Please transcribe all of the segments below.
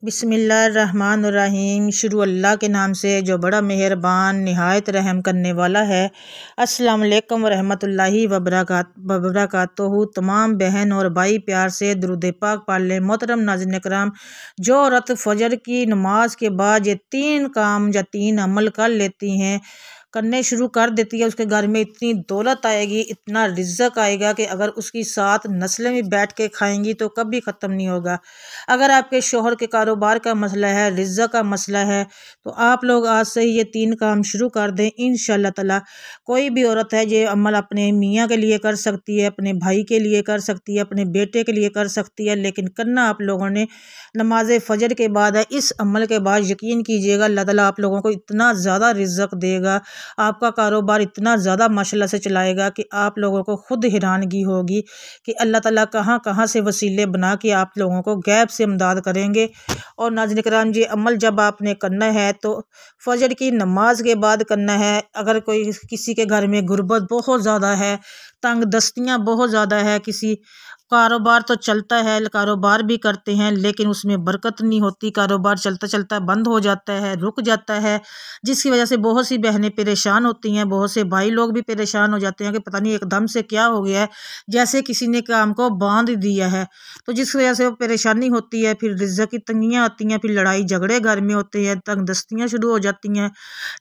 बिस्मिल्लाहिर्रहमानिर्रहीम। शुरू अल्लाह के नाम से जो बड़ा मेहरबान निहायत रहम करने वाला है। अस्सलाम वालेकुम रहमतुल्लाहि वबरकातुहू। तमाम बहन और भाई प्यार से दुरूद पाक पढ़ लें। मोहतरम नाज़रीन कराम, जो औरत फजर की नमाज के बाद ये 3 काम या 3 अमल कर लेती हैं, करने शुरू कर देती है, उसके घर में इतनी दौलत आएगी, इतना रिज़्क़ आएगा कि अगर उसकी 7 नस्लें भी बैठ के खाएंगी तो कभी ख़त्म नहीं होगा। अगर आपके शोहर के कारोबार का मसला है, रिज़्क़ का मसला है, तो आप लोग आज से ही ये 3 काम शुरू कर दें। इंशाअल्लाह ताला कोई भी औरत है ये अमल अपने मियाँ के लिए कर सकती है, अपने भाई के लिए कर सकती है, अपने बेटे के लिए कर सकती है, लेकिन करना आप लोगों ने नमाज फ़जर के बाद है। इस अमल के बाद यकीन कीजिएगा अल्लाह ताला आप लोगों को इतना ज़्यादा रिज़्क़ देगा, आपका कारोबार इतना ज़्यादा माशाल्लाह से चलाएगा कि आप लोगों को खुद हैरानगी होगी कि अल्लाह ताला कहाँ कहाँ से वसीले बना के आप लोगों को गैब से इमदाद करेंगे। और नाज़रीन कराम, ये अमल जब आपने करना है तो फजर की नमाज के बाद करना है। अगर कोई किसी के घर में गुर्बत बहुत ज़्यादा है, तंग दस्तियाँ बहुत ज़्यादा है, किसी कारोबार तो चलता है, कारोबार भी करते हैं, लेकिन उसमें बरकत नहीं होती, कारोबार चलता चलता बंद हो जाता है, रुक जाता है, जिसकी वजह से बहुत सी बहनें परेशान होती हैं, बहुत से भाई लोग भी परेशान हो जाते हैं कि पता नहीं एकदम से क्या हो गया है, जैसे किसी ने काम को बांध दिया है। तो जिस वजह से वो परेशानी होती है, फिर रिज़्क़ की तंगियाँ आती हैं, फिर लड़ाई झगड़े घर में होते हैं, तंग दस्तियाँ शुरू हो जाती हैं,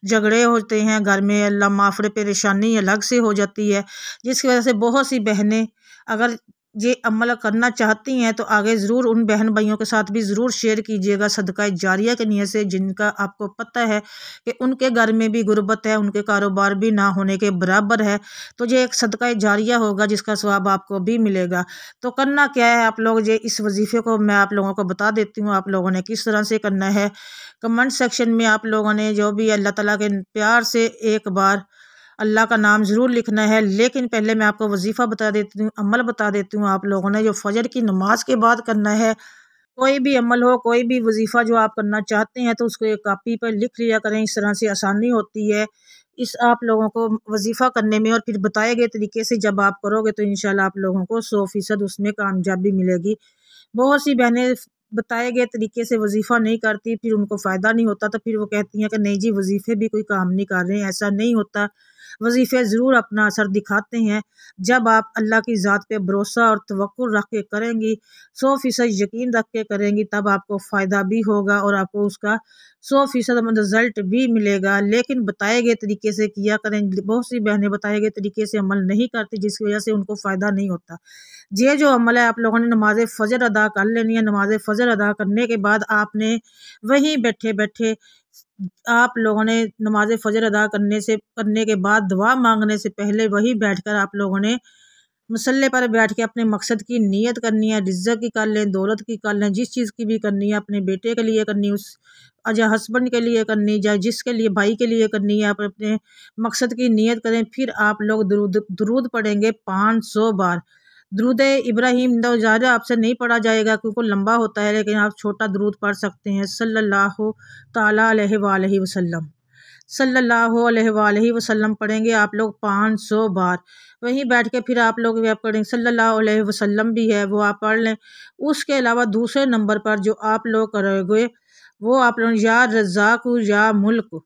झगड़े होते हैं घर में, अल्लाह माफ़ करे, परेशानी अलग से हो जाती है, जिसकी वजह से बहुत सी बहनें अगर ये अमल करना चाहती हैं तो आगे ज़रूर उन बहन भाइयों के साथ भी ज़रूर शेयर कीजिएगा सदका जारिया के नियत से, जिनका आपको पता है कि उनके घर में भी गुर्बत है, उनके कारोबार भी ना होने के बराबर है। तो ये एक सदका जारिया होगा जिसका सवाब आपको भी मिलेगा। तो करना क्या है, आप लोग ये इस वजीफ़े को मैं आप लोगों को बता देती हूँ, आप लोगों ने किस तरह से करना है। कमेंट सेक्शन में आप लोगों ने जो भी अल्लाह ताला के प्यार से एक बार अल्लाह का नाम ज़रूर लिखना है। लेकिन पहले मैं आपको वजीफ़ा बता देती हूँ, अमल बता देती हूँ। आप लोगों ने जो फजर की नमाज के बाद करना है, कोई भी अमल हो, कोई भी वजीफ़ा जो आप करना चाहते हैं तो उसको एक कापी पर लिख लिया करें, इस तरह से आसानी होती है इस आप लोगों को वजीफ़ा करने में। और फिर बताए गए तरीके से जब आप करोगे तो इंशाल्लाह आप लोगों को 100% उसमें कामयाबी मिलेगी। बहुत सी बहनें बताए गए तरीके से वजीफ़ा नहीं करती, फिर उनको फ़ायदा नहीं होता, तो फिर वो कहती हैं कि नहीं जी वजीफ़े भी कोई काम नहीं कर रहे हैं। ऐसा नहीं होता, वजीफ़े ज़रूर अपना असर दिखाते हैं। जब आप अल्लाह की ज़ात पे भरोसा और तवक्कुल रख के करेंगी, 100% यकीन रख के करेंगी, तब आपको फ़ायदा भी होगा और आपको उसका 100% रिज़ल्ट भी मिलेगा। लेकिन बताए गए तरीके से किया करें। बहुत सी बहनें बताए गए तरीके से अमल नहीं करती, जिसकी वजह से उनको फ़ायदा नहीं होता। ये जो अमल है आप लोगों ने नमाज फ़जर अदा कर लेनी है। नमाज फ़जर अदा करने के बाद आपने वहीं बैठे बैठे आप लोगों ने नमाज फ़जर अदा करने के बाद दुआ मांगने से पहले वहीं बैठकर आप लोगों ने मुसल्ले पर बैठ के अपने मकसद की नीयत करनी है। रिज़्क़ की कर लें, दौलत की कर लें, जिस चीज़ की भी करनी है, अपने बेटे के लिए करनी, उस या हस्बैंड के लिए करनी, या जिसके लिए भाई के लिए करनी है, आप अपने मकसद की नीयत करें। फिर आप लोग दुरूद पढ़ेंगे 500 बार। दुरूद इब्राहिम तो ज़्यादा आपसे नहीं पढ़ा जाएगा क्योंकि लंबा होता है, लेकिन आप छोटा दुरूद पढ़ सकते हैं। सल्लल्लाहु ताला अलैहि वसल्लम, सल्लल्लाहु अलैहि वसल्लम पढ़ेंगे आप लोग 500 बार। वहीं बैठ के फिर आप लोग आप पढ़ेंगे सल्लल्लाहु अलैहि वसल्लम भी है वो आप पढ़ लें। उसके अलावा दूसरे नंबर पर जो आप लोग करोगे वो आप लोग या रज़ाक़ु या मुल्क,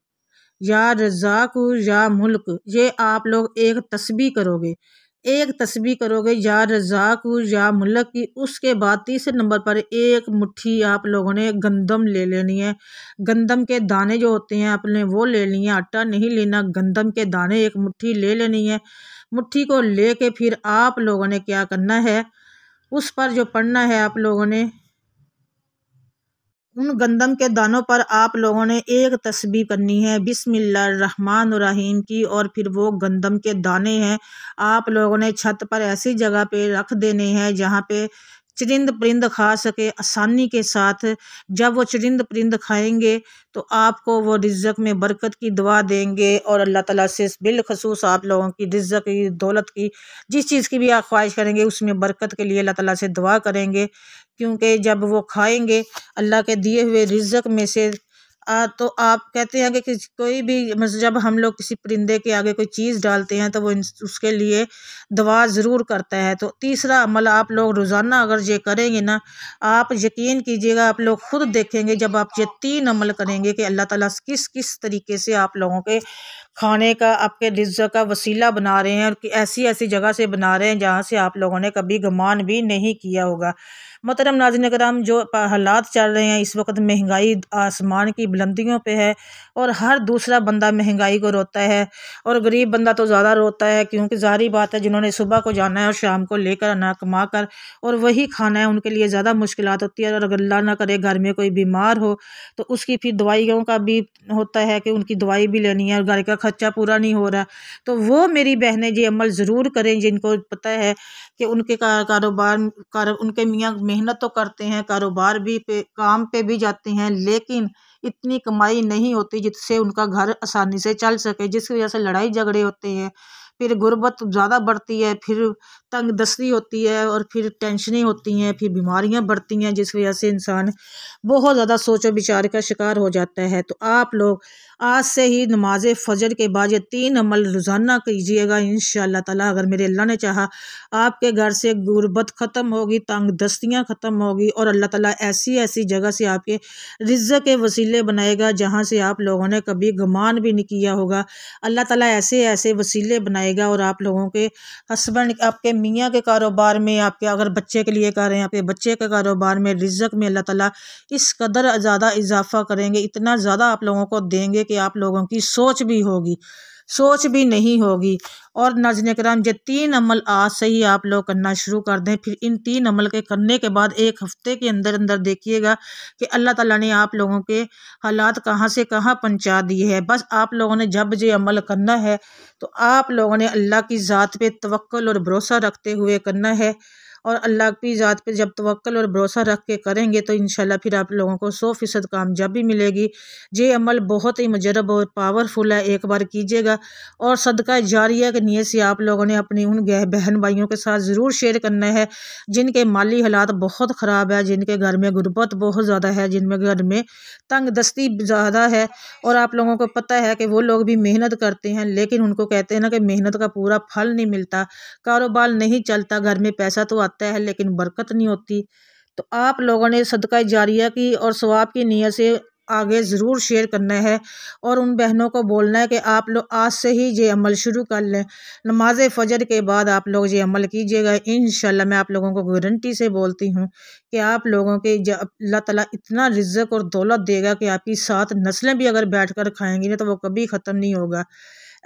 या रज़ाक़ु या मुल्क, ये आप लोग एक तस्बीह करोगे, एक तस्बीह करोगे या रज़ाक़ु या मुल्क की। उसके बाद तीसरे नंबर पर एक मुट्ठी आप लोगों ने गंदम ले लेनी है। गंदम के दाने जो होते हैं आपने वो ले लिए हैं, आटा नहीं लेना, गंदम के दाने एक मुट्ठी ले लेनी है। मुट्ठी को लेके फिर आप लोगों ने क्या करना है, उस पर जो पढ़ना है आप लोगों ने, उन गंदम के दानों पर आप लोगों ने एक तस्बीह करनी है बिस्मिल्लाहिर्रहमानिर्रहीम की। और फिर वो गंदम के दाने हैं आप लोगों ने छत पर ऐसी जगह पे रख देने हैं जहाँ पे चरिंद परिंद खा सके आसानी के साथ। जब वो चरिंद परिंद खाएंगे तो आपको वो रिज़्क़ में बरकत की दुआ देंगे और अल्लाह ताला से बिलखसूस आप लोगों की रिज़्क़ की, दौलत की, जिस चीज़ की भी आप ख्वाहिश करेंगे उसमें बरकत के लिए अल्लाह ताला से दुआ करेंगे। क्योंकि जब वो खाएंगे अल्लाह के दिए हुए रिज़्क़ में से तो आप कहते हैं कि कोई भी मतलब जब हम लोग किसी परिंदे के आगे कोई चीज़ डालते हैं तो वो उसके लिए दुआ ज़रूर करता है। तो तीसरा अमल आप लोग रोज़ाना अगर ये करेंगे ना, आप यकीन कीजिएगा आप लोग खुद देखेंगे जब आप ये 3 अमल करेंगे कि अल्लाह ताला किस किस तरीके से आप लोगों के खाने का, आपके रिज़्क़ का वसीला बना रहे हैं और ऐसी ऐसी जगह से बना रहे हैं जहाँ से आप लोगों ने कभी गुमान भी नहीं किया होगा। मोहतरम नाज़रीन कराम, जो हालात चल रहे हैं इस वक्त, महंगाई आसमान की बुलंदियों पे है और हर दूसरा बंदा महंगाई को रोता है और गरीब बंदा तो ज़्यादा रोता है, क्योंकि ज़ाहिर बात है जिन्होंने सुबह को जाना है और शाम को लेकर आना कमा कर और वही खाना है, उनके लिए ज़्यादा मुश्किलात होती है। और अगर अल्लाह ना करे घर में कोई बीमार हो तो उसकी फिर दवाइयों का भी होता है कि उनकी दवाई भी लेनी है और घर का खर्चा पूरा नहीं हो रहा। तो वो मेरी बहनें ये अमल ज़रूर करें जिनको पता है कि उनके कारोबार उनके मियाँ मेहनत तो करते हैं, कारोबार भी पे काम पे भी जाते हैं, लेकिन इतनी कमाई नहीं होती जिससे उनका घर आसानी से चल सके, जिसकी वजह से लड़ाई झगड़े होते हैं, फिर गुर्बत ज़्यादा बढ़ती है, फिर तंगदस्ती होती है और फिर टेंशनें होती हैं, फिर बीमारियां बढ़ती हैं, जिस वजह से इंसान बहुत ज़्यादा सोचो विचार का शिकार हो जाता है। तो आप लोग आज से ही नमाज फजर के बाद ये 3 अमल रोज़ाना कीजिएगा इंशाअल्लाह ताला। अगर मेरे अल्लाह ने चाहा आपके घर से गुर्बत ख़त्म होगी, तंगदस्तियाँ ख़त्म होगी और अल्लाह ताला ऐसी ऐसी जगह से आपके रिज़्क़ के वसीले बनाएगा जहाँ से आप लोगों ने कभी गुमान भी नहीं किया होगा। अल्लाह ताला ऐसे ऐसे वसीले बनाएगा और आप लोगों के हस्बैंड, आपके मियाँ के कारोबार में, आपके अगर बच्चे के लिए कर रहे हैं आपके बच्चे के कारोबार में, रिज़्क़ में अल्लाह ताला इस कदर ज़्यादा इजाफ़ा करेंगे, इतना ज़्यादा आप लोगों को देंगे कि आप लोगों की सोच भी नहीं होगी। और नाज़रीन किराम, ये 3 अमल आज से ही आप लोग करना शुरू कर दें। फिर इन 3 अमल के करने के बाद 1 हफ्ते के अंदर अंदर देखिएगा कि अल्लाह ताला ने आप लोगों के हालात कहाँ से कहाँ पहुँचा दिए हैं। बस आप लोगों ने जब ये अमल करना है तो आप लोगों ने अल्लाह की ज़ात पे तवक्कुल और भरोसा रखते हुए करना है। और अल्लाह की ज़ात पे जब तवक्कुल और भरोसा रख के करेंगे तो इंशाल्लाह फिर आप लोगों को 100% कामयाबी मिलेगी। ये अमल बहुत ही मुजरब और पावरफुल है, एक बार कीजिएगा। और सदका जारिया की नीयत से आप लोगों ने अपनी उन बहन भाइयों के साथ ज़रूर शेयर करना है जिनके माली हालात बहुत ख़राब है, जिनके घर में गुर्बत बहुत ज़्यादा है, जिनमें घर में तंगदस्ती ज़्यादा है। और आप लोगों को पता है कि वो लोग भी मेहनत करते हैं, लेकिन उनको कहते हैं ना कि मेहनत का पूरा फल नहीं मिलता, कारोबार नहीं चलता, घर में पैसा तो आता है लेकिन बरकत नहीं होती। तो आप लोगों ने सदका जारिया की और सवाब की नीयत से आगे ज़रूर शेयर करना है और उन बहनों को बोलना है कि आप लोग आज से ही ये अमल शुरू कर लें। नमाज फ़जर के बाद आप लोग ये अमल कीजिएगा, इंशाल्लाह मैं आप लोगों को गारंटी से बोलती हूँ कि आप लोगों के अल्लाह ताला इतना रिज़्क़ और दौलत देगा कि आपकी 7 नस्लें भी अगर बैठ कर खाएंगी ना तो वो कभी ख़त्म नहीं होगा।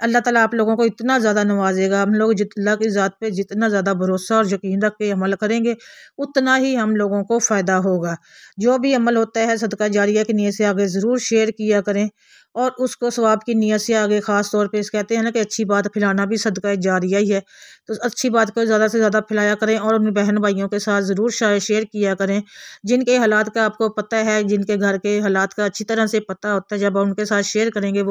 अल्लाह ताला आप लोगों को इतना ज़्यादा नवाजेगा। हम लोग अल्लाह की ज़ात पे जितना ज़्यादा भरोसा और यकीन रख के अमल करेंगे उतना ही हम लोगों को फ़ायदा होगा। जो भी अमल होता है सदका जारिया की नीयत से आगे ज़रूर शेयर किया करें और उसको सवाब की नीयत से आगे ख़ास तौर पे कहते हैं ना कि अच्छी बात फैलाना भी सदका जारिया ही है। तो अच्छी बात को ज़्यादा से ज़्यादा फैलाया करें और उन बहन भाइयों के साथ ज़रूर शेयर किया करें जिनके हालात का आपको पता है, जिनके घर के हालात का अच्छी तरह से पता होता है। जब उनके साथ शेयर करेंगे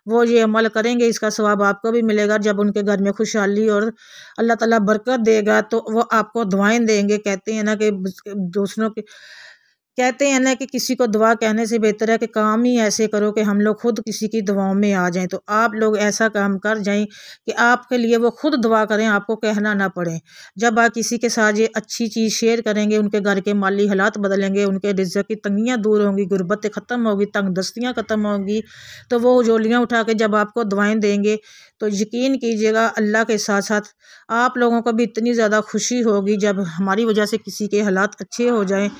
वो ये अमल करेंगे, इसका सवाब आपको भी मिलेगा। जब उनके घर में खुशहाली और अल्लाह ताला बरकत देगा तो वो आपको दुआएं देंगे। कहते हैं ना कि दूसरों के कहते हैं ना कि किसी को दुआ कहने से बेहतर है कि काम ही ऐसे करो कि हम लोग खुद किसी की दुआओं में आ जाएं। तो आप लोग ऐसा काम कर जाएं कि आपके लिए वो खुद दुआ करें, आपको कहना ना पड़े। जब आप किसी के साथ ये अच्छी चीज़ शेयर करेंगे, उनके घर के माली हालात बदलेंगे, उनके रिज़्क़ की तंगियाँ दूर होंगी, गुर्बत ख़त्म होगी, तंगदस्तियाँ ख़त्म होंगी, तो वो झोलियाँ उठा के जब आपको दुआएं देंगे तो यकीन कीजिएगा अल्लाह के साथ साथ आप लोगों को भी इतनी ज़्यादा खुशी होगी जब हमारी वजह से किसी के हालात अच्छे हो जाएं,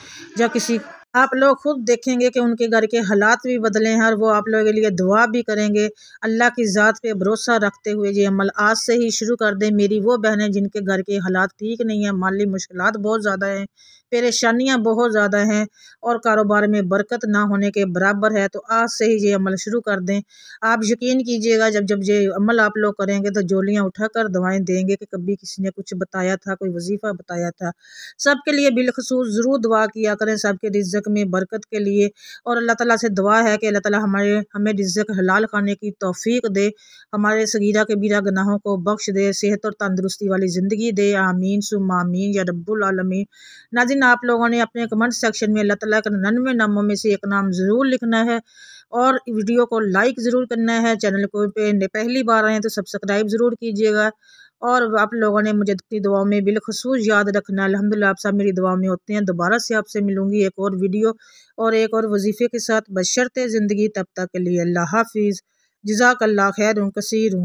या किसी आप लोग खुद देखेंगे कि उनके घर के हालात भी बदले हैं और वो आप लोगों के लिए दुआ भी करेंगे। अल्लाह की ज़ात पे भरोसा रखते हुए ये अमल आज से ही शुरू कर दें। मेरी वो बहनें जिनके घर के हालात ठीक नहीं है, माली मुश्किलात बहुत ज़्यादा हैं, परेशानियां बहुत ज़्यादा हैं और कारोबार में बरकत ना होने के बराबर है, तो आज से ही ये अमल शुरू कर दें। आप यकीन कीजिएगा जब जब ये अमल आप लोग करेंगे तो झोलियाँ उठाकर दवाएं देंगे कि कभी किसी ने कुछ बताया था, कोई वजीफ़ा बताया था। सबके लिए बिलखसूस ज़रूर दुआ किया करें, सबके रिज़्क़ में बरकत के लिए। और अल्लाह ताला से दुआ है कि अल्लाह ताला हमें रिज़्क़ हलाल खाने की तौफ़ीक दे, हमारे सगीरा कबीरा गुनाहों को बख्श दे, सेहत और तंदुरुस्ती वाली ज़िंदगी दे। आमीन सुम्मा आमीन या रब्बुल आलमीन। नाज़रीन लेकिन आप लोगों ने अपने कमेंट सेक्शन में अल्लाह ताला के 99 नामों में से एक नाम ज़रूर लिखना है और वीडियो को लाइक ज़रूर करना है। चैनल को पे पहली बार आए हैं तो सब्सक्राइब ज़रूर कीजिएगा और आप लोगों ने मुझे अपनी दुआ में बिलखसूस याद रखना। अल्हम्दुलिल्लाह आप सब मेरी दुआ में होते हैं। दोबारा से आपसे मिलूंगी एक और वीडियो और एक और वजीफ़े के साथ बशर्ते ज़िंदगी। तब तक के लिए अल्लाह हाफिज़। जज़ाकल्लाह खैर कसीर।